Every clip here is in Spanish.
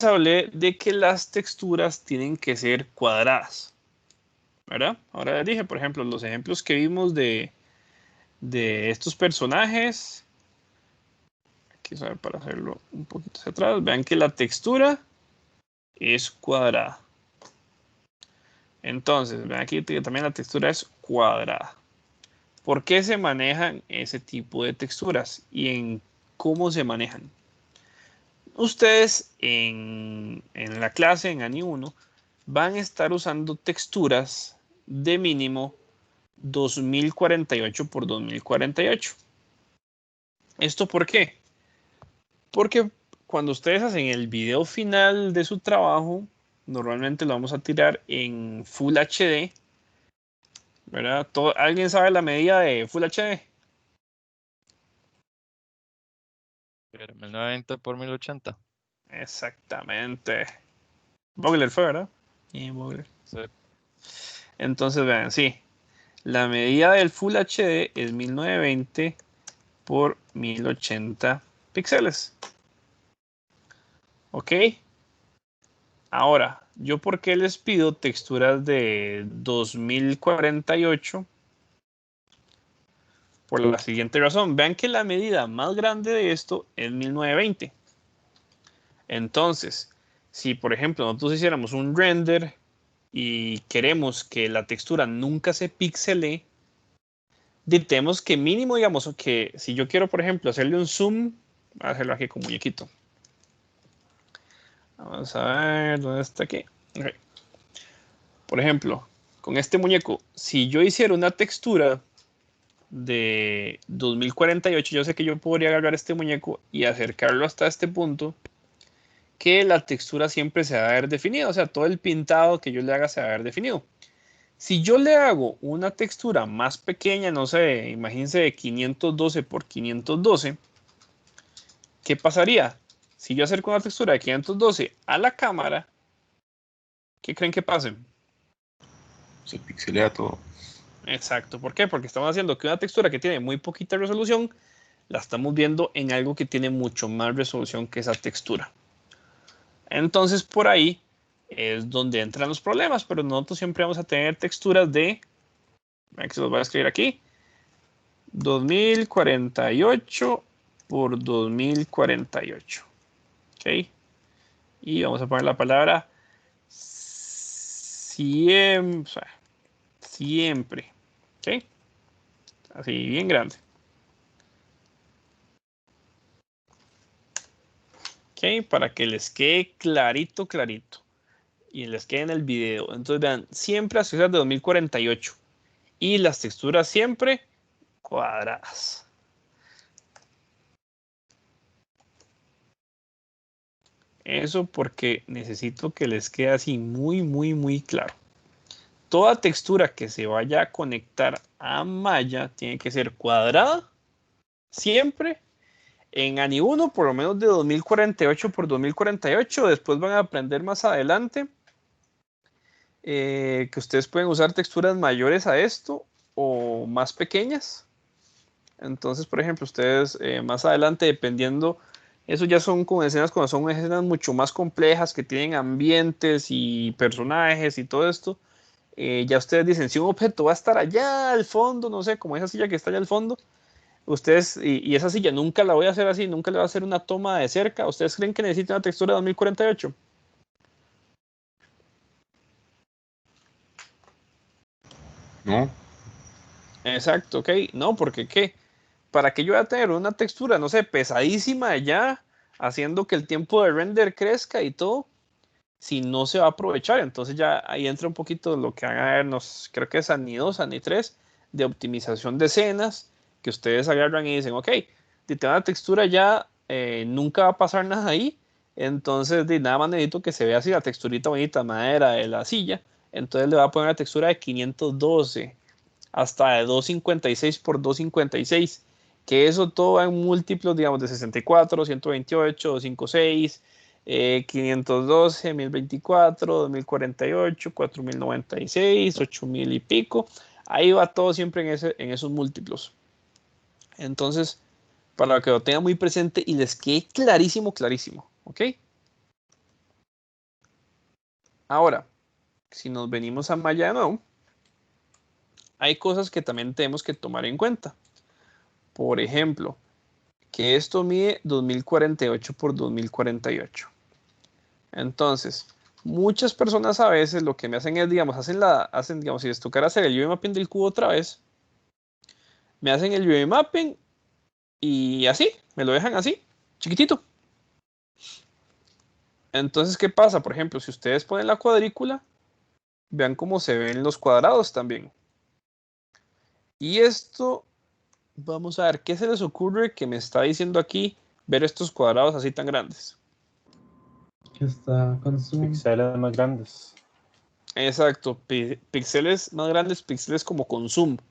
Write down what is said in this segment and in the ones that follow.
hablé de que las texturas tienen que ser cuadradas, ¿verdad? Ahora les dije, por ejemplo, los ejemplos que vimos de estos personajes. Aquí saber para hacerlo un poquito hacia atrás. Vean que la textura es cuadrada. Entonces, vean aquí que también la textura es cuadrada. ¿Por qué se manejan ese tipo de texturas y en cómo se manejan? Ustedes en la clase, en ANI 1, van a estar usando texturas de mínimo 2048 por 2048. ¿Esto por qué? Porque cuando ustedes hacen el video final de su trabajo, normalmente lo vamos a tirar en Full HD, ¿verdad? ¿Alguien sabe la medida de Full HD? 1920 por 1080. Exactamente. Vogler fue, ¿verdad? Y Vogler. Sí. Entonces, vean, sí. La medida del Full HD es 1920 por 1080 píxeles. ¿Ok? Ahora, ¿yo por qué les pido texturas de 2048? Por la siguiente razón. Vean que la medida más grande de esto es 1920. Entonces, si por ejemplo nosotros hiciéramos un render y queremos que la textura nunca se pixele, tenemos que mínimo, digamos, que si yo quiero, por ejemplo, hacerle un zoom, voy a hacerlo aquí con muñequito. Vamos a ver, ¿dónde está aquí? Okay. Por ejemplo, con este muñeco, si yo hiciera una textura de 2048, yo sé que yo podría agarrar este muñeco y acercarlo hasta este punto, que la textura siempre se va a ver definida, o sea, todo el pintado que yo le haga se va a ver definido. Si yo le hago una textura más pequeña, no sé, imagínense de 512 por 512, ¿qué pasaría? Si yo acerco una textura de 512 a la cámara, ¿qué creen que pase? Se pixelea todo. Exacto, ¿por qué? Porque estamos haciendo que una textura que tiene muy poquita resolución, la estamos viendo en algo que tiene mucho más resolución que esa textura. Entonces, por ahí es donde entran los problemas, pero nosotros siempre vamos a tener texturas de, que se los voy a escribir aquí, 2048 por 2048. ¿Ok? Y vamos a poner la palabra siempre. Siempre. ¿Ok? Así, bien grande. ¿Ok? Para que les quede clarito, clarito. Y les quede en el video. Entonces vean, siempre las texturas de 2048. Y las texturas siempre cuadradas. Eso porque necesito que les quede así muy, muy, muy claro. Toda textura que se vaya a conectar a malla tiene que ser cuadrada, siempre, en ANI 1, por lo menos de 2048 por 2048. Después van a aprender más adelante que ustedes pueden usar texturas mayores a esto o más pequeñas. Entonces, por ejemplo, ustedes más adelante, dependiendo, eso ya son como escenas cuando son escenas mucho más complejas, que tienen ambientes y personajes y todo esto. Ya ustedes dicen, si un objeto va a estar allá al fondo, no sé, como esa silla que está allá al fondo, ustedes, y esa silla nunca la voy a hacer así, nunca le voy a hacer una toma de cerca. ¿Ustedes creen que necesita una textura de 2048? ¿No? Exacto, ok. No, porque ¿qué? ¿Para qué yo voy a tener una textura, no sé, pesadísima allá, haciendo que el tiempo de render crezca y todo, si no se va a aprovechar? Entonces ya ahí entra un poquito lo que van a vernos, creo que es ANI 2, ANI 3, de optimización de escenas, que ustedes agarran y dicen, ok, si tengo una textura ya, nunca va a pasar nada ahí, entonces nada más necesito que se vea así la texturita bonita, madera de la silla, entonces le voy a poner la textura de 512 hasta de 256 por 256, que eso todo en múltiplos, digamos, de 64, 128, 256, 512, 1024, 2048, 4096, 8000 y pico. Ahí va todo siempre en esos múltiplos. Entonces, para que lo tengan muy presente y les quede clarísimo, clarísimo. ¿Ok? Ahora, si nos venimos a Maya de nuevo, hay cosas que también tenemos que tomar en cuenta. Por ejemplo, que esto mide 2048 por 2048. Entonces, muchas personas a veces lo que me hacen es, digamos, digamos, si les tocara hacer el UV mapping del cubo otra vez, me hacen el UV mapping y así, me lo dejan así, chiquitito. Entonces, ¿qué pasa? Por ejemplo, si ustedes ponen la cuadrícula, vean cómo se ven los cuadrados también. Y esto, vamos a ver, ¿qué se les ocurre que me está diciendo aquí ver estos cuadrados así tan grandes? Que está con zoom. Píxeles más grandes. Exacto, píxeles más grandes, píxeles como con zoom. Ujú.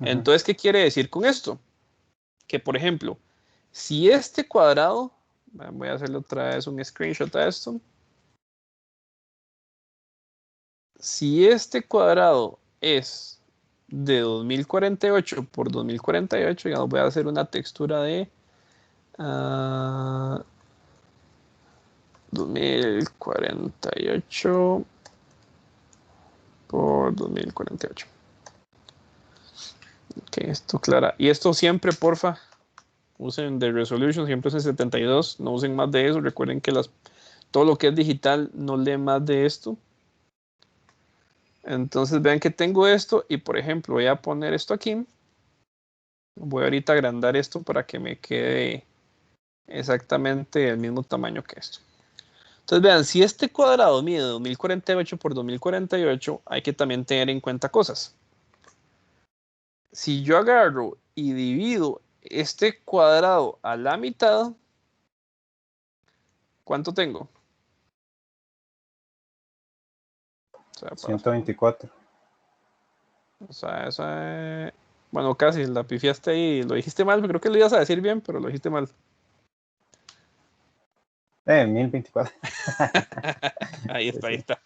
Entonces, ¿qué quiere decir con esto? Que, por ejemplo, si este cuadrado, voy a hacerle otra vez un screenshot a esto. Si este cuadrado es de 2048 por 2048, ya voy a hacer una textura de 2048 por 2048. Ok, esto clara. Y esto siempre, porfa, usen de resolution, siempre usen 72, no usen más de eso. Recuerden que todo lo que es digital no lee más de esto. Entonces vean que tengo esto y, por ejemplo, voy a poner esto aquí. Voy ahorita a agrandar esto para que me quede exactamente el mismo tamaño que esto. Entonces vean, si este cuadrado mide 2048 por 2048, hay que también tener en cuenta cosas. Si yo agarro y divido este cuadrado a la mitad, ¿cuánto tengo? O sea, 124. O sea, bueno, casi la pifiaste ahí. Lo dijiste mal, creo que lo ibas a decir bien, pero lo dijiste mal. 1024. Ahí está, Sí. ahí está.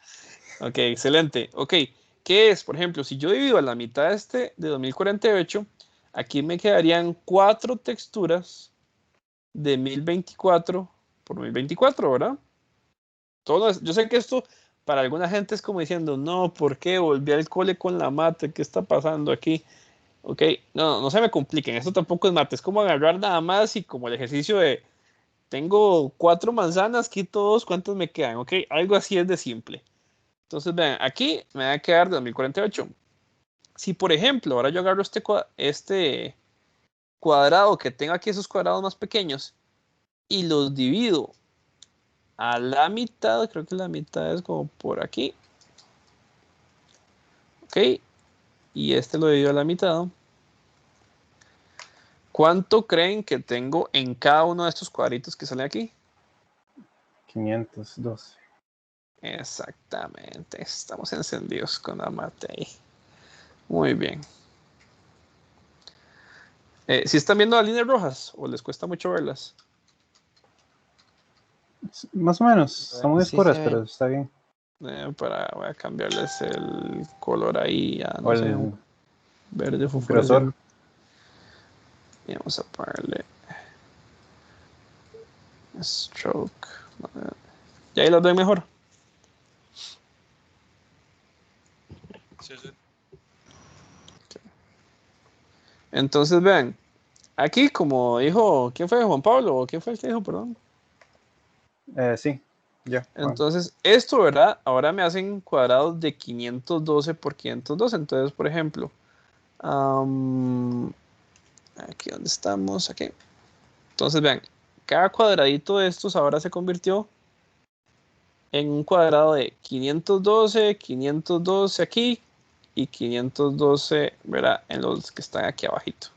Ok, excelente. Ok, ¿qué es? Por ejemplo, si yo divido a la mitad de 2048, aquí me quedarían 4 texturas de 1024 por 1024, ¿verdad? Yo sé que esto para alguna gente es como diciendo, no, ¿por qué volví al cole con la mate? ¿Qué está pasando aquí? Ok, no se me compliquen, esto tampoco es mate, es como agarrar nada más y como el ejercicio de, tengo 4 manzanas, quito 2, ¿cuántas me quedan? Ok, algo así es de simple. Entonces, vean, aquí me va a quedar 2048. Si, por ejemplo, ahora yo agarro este cuadrado que tengo aquí, esos cuadrados más pequeños, y los divido a la mitad, creo que la mitad es como por aquí. Ok, y este lo divido a la mitad. ¿Cuánto creen que tengo en cada uno de estos cuadritos que salen aquí? 512. Exactamente, estamos encendidos con la mate ahí. Muy bien. ¿Si están viendo las líneas rojas o les cuesta mucho verlas? Más o menos. Son muy Sí, oscuras, se pero ven. está bien. Voy a cambiarles el color ahí a, O no sé, un el verde grosor. fosforescente. Y vamos a ponerle stroke. ¿Y ahí las ven mejor? Sí, sí. Entonces vean, aquí como dijo, ¿quién fue? ¿Juan Pablo? ¿O quién fue el que dijo, perdón? Sí, ya. Bueno. Entonces, esto, ¿verdad? Ahora me hacen cuadrados de 512 por 512. Entonces, por ejemplo, aquí donde estamos, aquí. Entonces, vean, cada cuadradito de estos ahora se convirtió en un cuadrado de 512, 512 aquí y 512, ¿verdad? En los que están aquí abajito.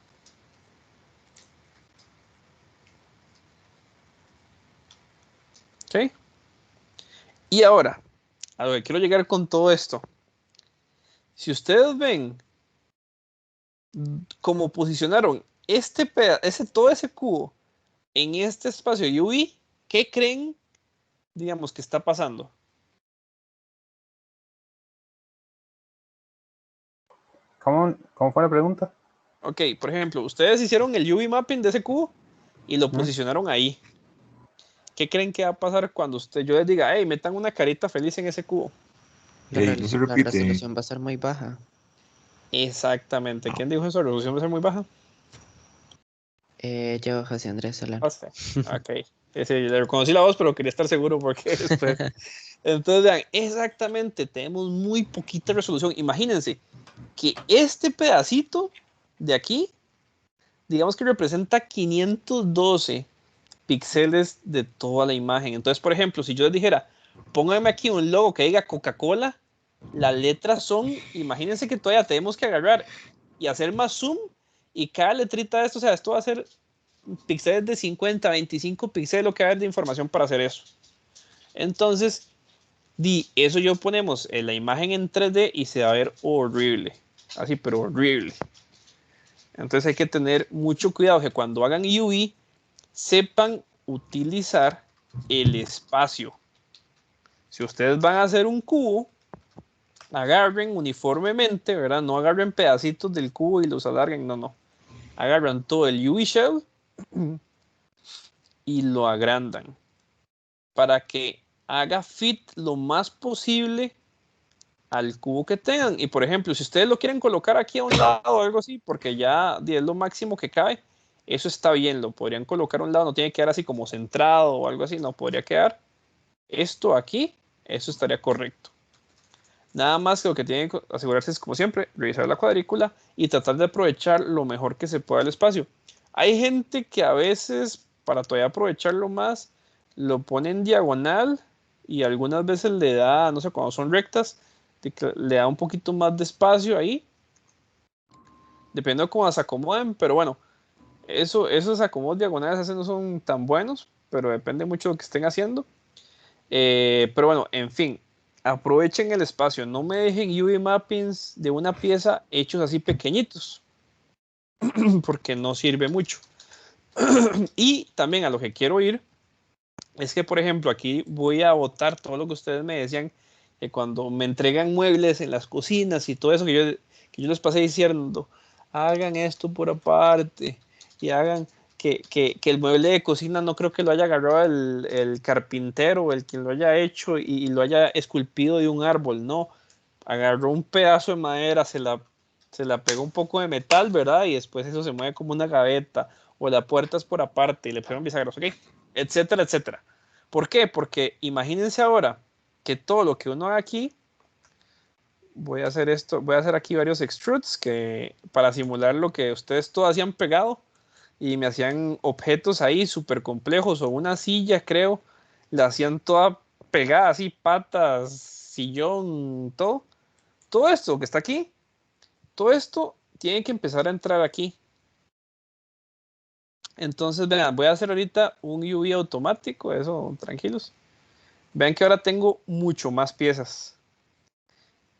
¿Ok? Y ahora, a lo que quiero llegar con todo esto. Si ustedes ven cómo posicionaron todo ese cubo en este espacio UV, ¿qué creen, digamos, que está pasando? ¿Cómo fue la pregunta? Ok, por ejemplo, ustedes hicieron el UV mapping de ese cubo y lo Ujú. posicionaron ahí. ¿Qué creen que va a pasar cuando yo les diga, hey, metan una carita feliz en ese cubo? La, No se la repite. resolución va a ser muy baja. Exactamente. ¿Quién dijo eso? ¿La resolución va a ser muy baja? Yo, José Andrés Solano. José. Ok. Sí, le reconocí la voz, pero quería estar seguro porque después. Entonces, vean, exactamente, tenemos muy poquita resolución. Imagínense que este pedacito de aquí, digamos que representa 512 píxeles de toda la imagen. Entonces, por ejemplo, si yo les dijera, pónganme aquí un logo que diga Coca-Cola, las letras son, imagínense que todavía tenemos que agarrar y hacer más zoom y cada letrita de esto, o sea, esto va a ser píxeles de 50, 25 píxeles lo que va a haber de información para hacer eso. Entonces, eso yo ponemos en la imagen en 3D y se va a ver horrible. Así, pero horrible. Entonces hay que tener mucho cuidado que cuando hagan UV sepan utilizar el espacio. Si ustedes van a hacer un cubo, agarren uniformemente, ¿verdad? No agarren pedacitos del cubo y los alarguen, no. Agarran todo el UV shell y lo agrandan para que haga fit lo más posible al cubo que tengan. Y por ejemplo, si ustedes lo quieren colocar aquí a un lado o algo así, porque ya es lo máximo que cabe, eso está bien, lo podrían colocar a un lado, no tiene que quedar así como centrado o algo así, no podría quedar esto aquí, eso estaría correcto. Nada más que lo que tienen que asegurarse es, como siempre, revisar la cuadrícula y tratar de aprovechar lo mejor que se pueda el espacio. Hay gente que a veces, para todavía aprovecharlo más, lo pone en diagonal y algunas veces le da, no sé, cuando son rectas, le da un poquito más de espacio ahí, dependiendo de cómo se acomoden, pero bueno, esos acomodos diagonales a veces no son tan buenos, pero depende mucho de lo que estén haciendo. Pero bueno, en fin, aprovechen el espacio, no me dejen UV mappings de una pieza hechos así pequeñitos, porque no sirve mucho. Y también a lo que quiero ir es que, por ejemplo, aquí voy a botar todo lo que ustedes me decían, que cuando me entregan muebles en las cocinas y todo eso que yo les pasé diciendo, hagan esto por aparte y hagan que el mueble de cocina no creo que lo haya agarrado el carpintero o el quien lo haya hecho y lo haya esculpido de un árbol, no, agarró un pedazo de madera, se la pegó un poco de metal, ¿verdad? Y después eso se mueve como una gaveta o la puerta es por aparte y le pusieron bisagras, ¿ok? Etcétera, etcétera. ¿Por qué? Porque imagínense ahora que todo lo que uno haga aquí, voy a hacer esto, voy a hacer aquí varios extrudes que para simular lo que ustedes todos hacían pegado y me hacían objetos ahí súper complejos o una silla, creo, la hacían toda pegada así, patas, sillón, todo. Todo esto que está aquí, todo esto tiene que empezar a entrar aquí. Entonces, vean, voy a hacer ahorita un UV automático, eso, tranquilos. Vean que ahora tengo mucho más piezas.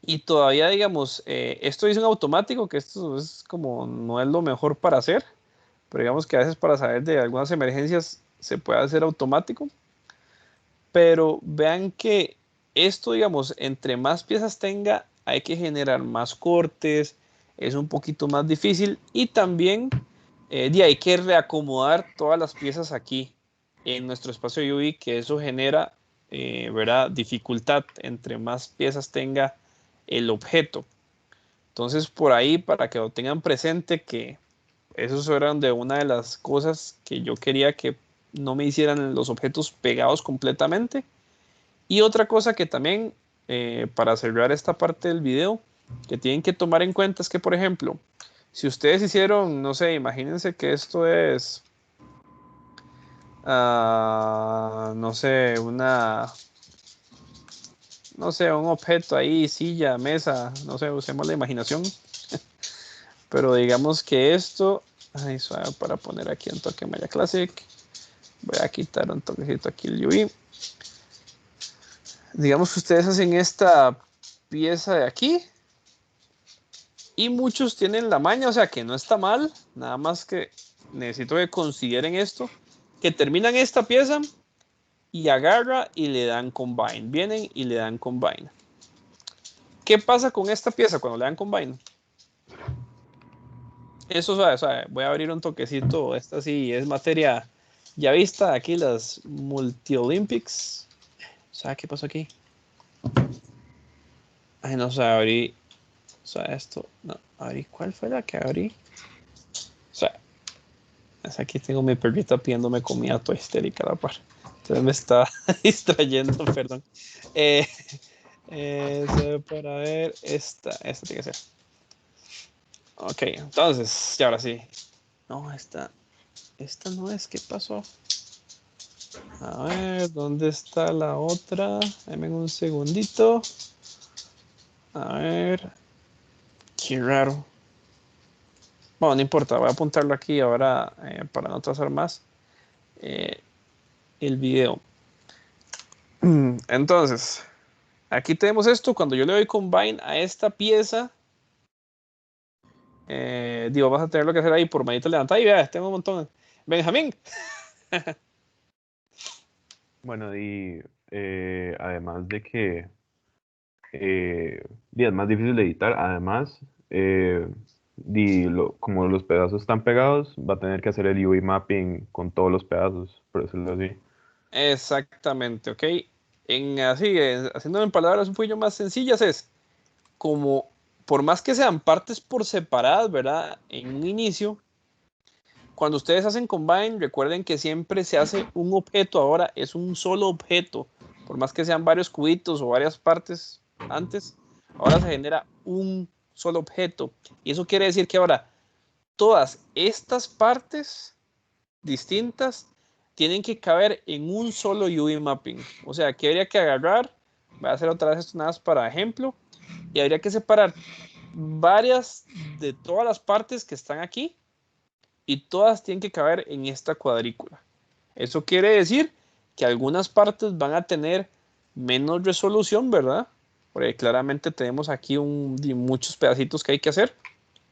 Y todavía, digamos, esto es un automático, que esto es como, no es lo mejor para hacer, pero digamos que a veces para saber de algunas emergencias se puede hacer automático. Pero vean que esto, digamos, entre más piezas tenga, hay que generar más cortes, es un poquito más difícil y también hay que reacomodar todas las piezas aquí en nuestro espacio UV, que eso genera, ¿verdad? Dificultad entre más piezas tenga el objeto. Entonces, por ahí, para que lo tengan presente, que esos eran de una de las cosas que yo quería que no me hicieran los objetos pegados completamente. Y otra cosa que también, para cerrar esta parte del video, que tienen que tomar en cuenta es que, por ejemplo, si ustedes hicieron, no sé, imagínense que esto es, no sé, no sé, un objeto ahí, silla, mesa, no sé, usemos la imaginación. Pero digamos que esto, ay, suave, para poner aquí un toque Maya Classic, voy a quitar un toquecito aquí el UV. Digamos que ustedes hacen esta pieza de aquí y muchos tienen la maña, o sea que no está mal, nada más que necesito que consideren esto, que terminan esta pieza y agarra y le dan combine, vienen y le dan combine. ¿Qué pasa con esta pieza cuando le dan combine? Eso suave, voy a abrir un toquecito, esta sí es materia ya vista, aquí las Multi Olympics. ¿Sabe qué pasó aquí? Ay, no sé, abrí. O sea, esto. No, abrí. ¿Cuál fue la que abrí? O sea, aquí tengo mi perrita pidiéndome comida toda histérica a la par. Entonces me está distrayendo, perdón. Para ver, esta tiene que ser. Ok, entonces, y ahora sí. No, esta no es. ¿Qué pasó? A ver, ¿dónde está la otra? Dame un segundito. A ver. Qué raro. Bueno, no importa, voy a apuntarlo aquí ahora para no trazar más el video. Entonces, aquí tenemos esto. Cuando yo le doy combine a esta pieza, digo, vas a tener lo que hacer ahí por manito levantada y vea, tengo un montón. Benjamín. Bueno, y además de que es más difícil de editar, además, como los pedazos están pegados, va a tener que hacer el UV mapping con todos los pedazos, por decirlo así. Exactamente, ok. Haciéndolo en palabras un poquillo más sencillas, es como, por más que sean partes por separadas, ¿verdad? En un inicio, cuando ustedes hacen combine, recuerden que siempre se hace un objeto, ahora es un solo objeto. Por más que sean varios cubitos o varias partes antes, ahora se genera un solo objeto. Y eso quiere decir que ahora todas estas partes distintas tienen que caber en un solo UV mapping. O sea, que habría que agarrar, voy a hacer otra vez esto nada más para ejemplo, y habría que separar varias de todas las partes que están aquí y todas tienen que caber en esta cuadrícula. Eso quiere decir que algunas partes van a tener menos resolución, ¿verdad? Porque claramente tenemos aquí muchos pedacitos que hay que hacer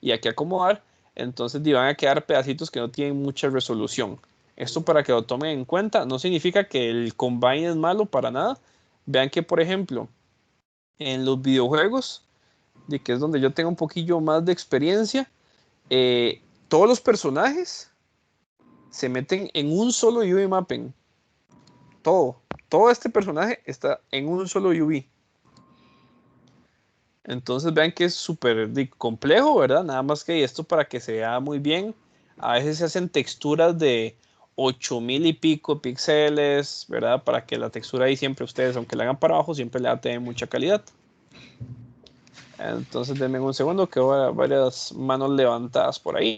y hay que acomodar. Entonces van a quedar pedacitos que no tienen mucha resolución. Esto para que lo tomen en cuenta. No significa que el combine es malo para nada. Vean que, por ejemplo, en los videojuegos, de que es donde yo tengo un poquillo más de experiencia, todos los personajes se meten en un solo UV mapping. Todo este personaje está en un solo UV. Entonces vean que es súper complejo, ¿verdad? Nada más que esto para que se vea muy bien. A veces se hacen texturas de 8000 y pico píxeles, ¿verdad? Para que la textura ahí siempre ustedes, aunque la hagan para abajo, siempre le va a tener mucha calidad. Entonces denme un segundo que voy a varias manos levantadas por ahí.